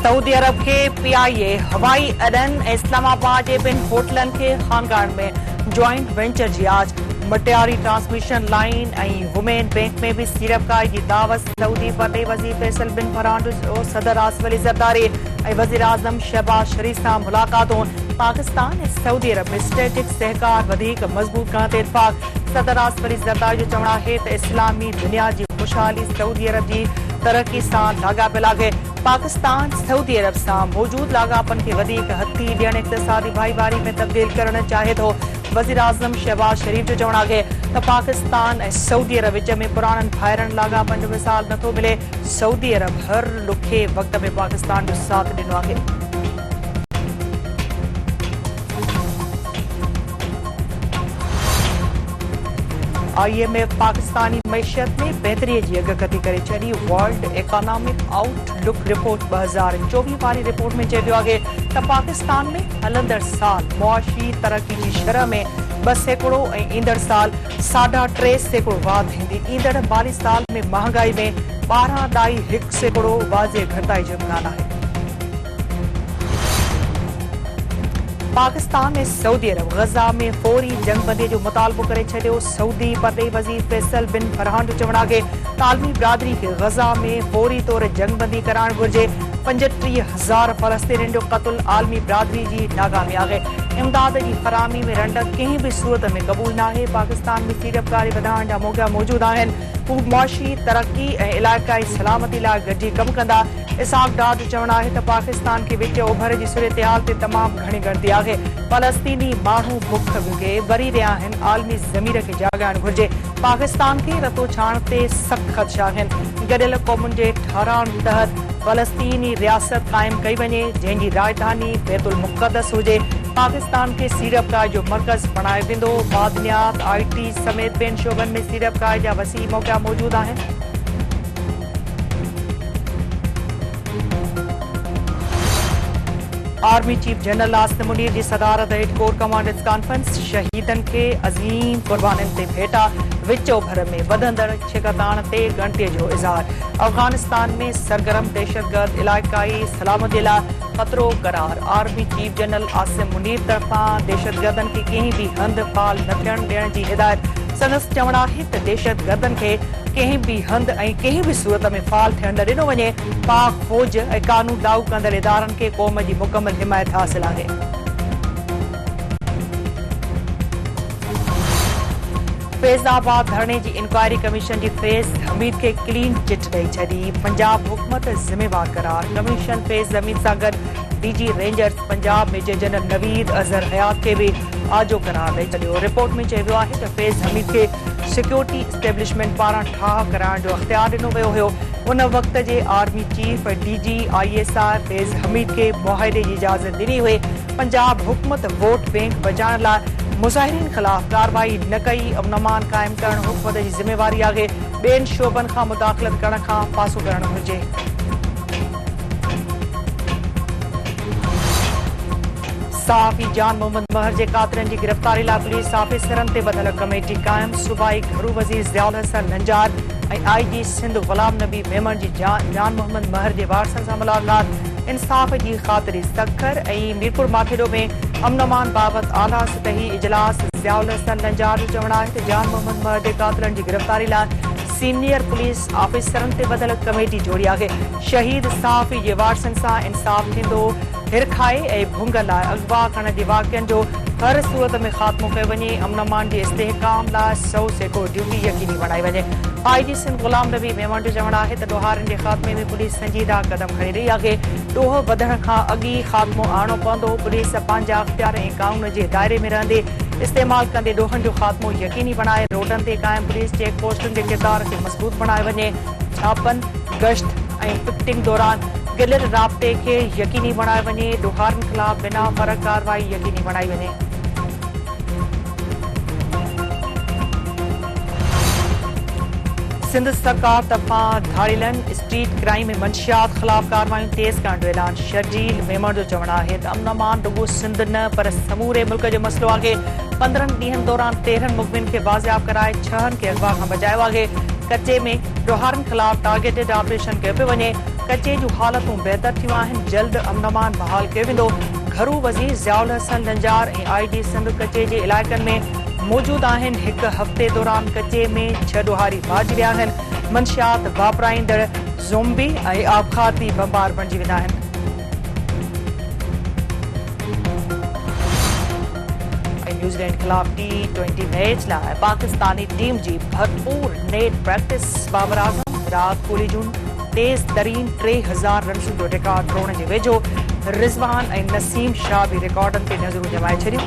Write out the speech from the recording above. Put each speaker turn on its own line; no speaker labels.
Saudi अरब के PIA हवाई अॾनि इस्लामाबाद जे ॿिनि होटलनि खे खानगान में जॉइंट वेंचर जी आज मटियारी ट्रांसमिशन लाइन ऐं वुमेन बैंक में भी सीड़पकारी जी दावत। सऊदी फतेह वज़ीर फैसल बिन फरहान जो सदर आसिफ अली ज़रदारी ऐं वज़ीर आज़म शहबाज शरीफ सां मुलाक़ातूं। पाकिस्तान ऐं सऊदी अरब में स्ट्रेटेजिक सहकार वधीक मज़बूत करण ते इत्फाक़। सदर आसिफ अली ज़रदारी जो चवणु आहे त इस्लामी दुनिया जी खुशहाली सऊदी अरब जी तरक्की सां लाॻापियल आहे। पाकिस्तान सऊदी अरब सां मौजूद लाॻापनि खे वधीक हथी ॾियण इक़्तिसादी भाईवारी में तब्दील करणु चाहे थो। वज़ीर आज़म शहबाज शरीफ जो चवणु आहे त पाकिस्तान ऐं सऊदी अरब विच में पुराणनि भाइरनि लाॻापनि जो मिसाल नथो मिले। सऊदी अरब हर ॾुखे वक़्त में पाकिस्तान जो साथ ॾिनो आहे। IMF पाकिस्तानी मैशियत में बेहतरी जी अॻकथी करे छॾी। वर्ल्ड इकोनॉमिक आउटलुक रिपोर्ट 2024 वारी रिपोर्ट में चयो आहे त पाकिस्तान में हलंदड़ साल मुआशी तरक्की जी शरह में 2% ऐं ईंदड़ साल 3.5% वाध थींदी। ईंदड़ माली साल में महांगाई में 12.1% वाज़े घटिताई जो इम्कान आहे। पाकिस्तान ऐं सऊदी अरब गज़ा में फौरी जंगबंदी जो मुतालबो करे छॾियो। सऊदी फतेह वज़ीर फैसल बिन फरहान जो चवणु आहे त आलमी बिरादरी खे गज़ा में फौरी तौर जंगबंदी कराइणु घुर्जे। 35,000 फ़लस्तीनियुनि जो क़त्ल आलमी बिरादरी जी नाकामी आहे। इमदाद जी फराहमी में रंडक कंहिं बि सूरत में क़बूल न आहे। पाकिस्तान में सीड़पकारी वधाइण जा मौक़ा मौजूद आहिनि। हू मुआशी तरक्की ऐं इलाइक़ाई सलामती लाइ गॾिजी कमु कंदा। इसहाक डार जो चवणु आहे त पाकिस्तान खे विच ओभर जी सूरतहाल ते तमामु घणी ॻणती आहे। फ़लस्तीनी माण्हू बुख खे वरी रहिया आहिनि। आलमी ज़मीर खे जाॻाइणु घुर्जे। पाकिस्तान खे रतो छाण ते सख़्त ख़दशा आहिनि। गॾियल क़ौमुनि जे ठाराहिण तहत फ़लस्तीनी रियासत क़ाइमु कई वञे जंहिंजी राजधानी बैतुल मुक़द्दस हुजे। पाकिस्तान खे सीड़पकारी जो मर्कज़ बणायो वेंदो। मादनियात IT समेत ॿियनि शोबनि में सीड़पकारी जा वसीउ मौक़ा मौजूद आहिनि। Army chief general Asim Munir जी सदारत हेठ कोर कमांडर्स कॉन्फ्रेंस। शहीदनि खे अज़ीम क़ुर्बानियुनि ते भेटा। विच ओभर में वधंदड़ छिकताण ते ॻणतीअ जो इज़हार। अफ़गानिस्तान में सरगर्म दहशतगर्द इलाइक़ाई सलामती लाइ ख़तरो करार। Army chief general Asim Munir तरफ़ां दहशतगर्दनि खे कंहिं बि हंधि फाल न थियण ॾियण जी हिदायत। संदसि चवणु आहे त दहशतगर्दनि खे कंहिं बि हंधि ऐं कंहिं बि सूरत में फाल थियण न ॾिनो वञे। पाक फ़ौज ऐं कानून लागू कंदड़ इदारनि खे क़ौम जी मुकमल हिमायत हासिल आहे। फैज़ाबाद धरणे जी इंक्वायरी कमीशन जी फैज़ हमीद खे क्लीन चिट ॾेई छॾी। पंजाब हुकूमत ज़िम्मेवार करार। कमीशन फैज़ हमीद सां गॾु DG rangers Punjab major general Naveed Azhar Hayat खे बि आजो करार ॾेई छॾियो। रिपोर्ट में चयो आहे त फैज़ हमीद खे सिक्योरिटी इस्टेब्लिशमेंट पारां ठाह कराइण जो अख़्तियार ॾिनो वियो हुयो। उन वक़्त जे आर्मी चीफ DG ISR फैज़ हमीद खे मुआहिदे जी इजाज़त ॾिनी हुई। पंजाब हुकूमत वोट बैंक बचाइण लाइ मुज़ाहिरीन ख़िलाफ़ कार्रवाई न कई। अमन क़ाइमु करणु हुकूमत जी ज़िम्मेवारी आहे। ॿियनि शोबनि खां मुदाख़लत करण खां पासो करणु घुर्जे। सहाफ़ी जान मोहम्मद महर जे कातिलनि जी गिरफ़्तारी लाइ पुलिस ऑफिसरनि ते ॿधल कमेटी क़ाइमु। सूबाई घरू वज़ीर ज़ियाउल हसन नंजार ऐं IG सिंध ग़ुलाम नबी मेमन जी जान मोहम्मद महर जे वारसनि सां मुलाक़ात। इंसाफ़ जी ख़ातिरी सखर ऐं मीरपुर माथेड़ो में अमन अमान बाबति आला सतही इजलास। ज़ियाउल हसन नंजार जो चवणु आहे त जान मोहम्मद महर जे कातिलनि जी गिरफ़्तारी लाइ सीनियर पुलिस ऑफिसरनि ते ॿधल कमेटी जोड़ी आहे। शहीद सहाफ़ी जे वारसनि सां इंसाफ़ थींदो। हिरखाए ऐं भुंग लाइ अगवा करण जे वाक़िअनि जो हर सूरत में ख़ात्मो कयो वञे। अमन अमान जे इस्तेहकाम लाइ 100% ड्यूटी यकीनी बणाई वञे। IG सिंध ग़ुलाम नबी मेमन जो चवणु आहे त ॾोहारनि जे ख़ात्मे में पुलिस संजीदा क़दम खणी रही आहे। ॾोह वधण खां अॻु ई ख़ात्मो आणणो पवंदो। पुलिस पंहिंजा अख़्तियार ऐं कानून जे दायरे में रहंदे इस्तेमालु कंदे ॾोहनि जो ख़ात्मो यकीनी बणाए। रोडनि ते क़ाइमु पुलिस चेक पोस्टुनि जे किरदार खे मज़बूत बणाए वञे। छापनि गश्त ऐं पिकटिंग दौरान गिलियल राब्ते खे यकीनी बणाए वञे। ॾोहारनि ख़िलाफ़ बिना फ़र्क़ कार्रवाई यकीनी बणाई वञे। सिंध सरकार तरफ़ां धाड़ीलनि स्ट्रीट क्राइम ऐं मंशियात ख़िलाफ़ कार्रवायूं तेज़ करण जो ऐलान। शर्जील मेमन जो चवणु आहे त अमन अमान रुॻो सिंध न पर समूरे मुल्क जो मसइलो आहे। 15 ॾींहनि दौरान 13 मुख़बिन खे बाज़ियाब कराए 6 खे अगवा खां बचायो आहे। कचे में ॾोहारनि ख़िलाफ़ टारगेटेड ऑपरेशन कयो पियो वञे। कचे जूं हालतूं बहितर थियूं आहिनि। जल्द अमन बहाल कयो वेंदो। घरू वज़ीर ज़ियाउल हसन लंजार ऐं IG सिंध कचे जे इलाइक़नि में मौजूद आहिनि। हिक हफ़्ते दौरान कचे में 6 ॾोहारी बाजी विया आहिनि। मंशियात वापराईंदड़ ज़ोम्बी ऐं आबखाती बमबार बणिजी वेंदा आहिनि। न्यूज़ीलैंड खिलाफ T20 मैच लाइ पाकिस्तानी टीम जी भरपूर नेट प्रैक्टिस। बाबर आज़म विराट कोहली जूं तेज़ तरीन 3000 रन्स जो रिकॉर्ड तोड़ण जे वेझो। रिज़वान ऐं नसीम शाह बि रिकॉर्डनि ते नज़रूं जमाए छॾियूं।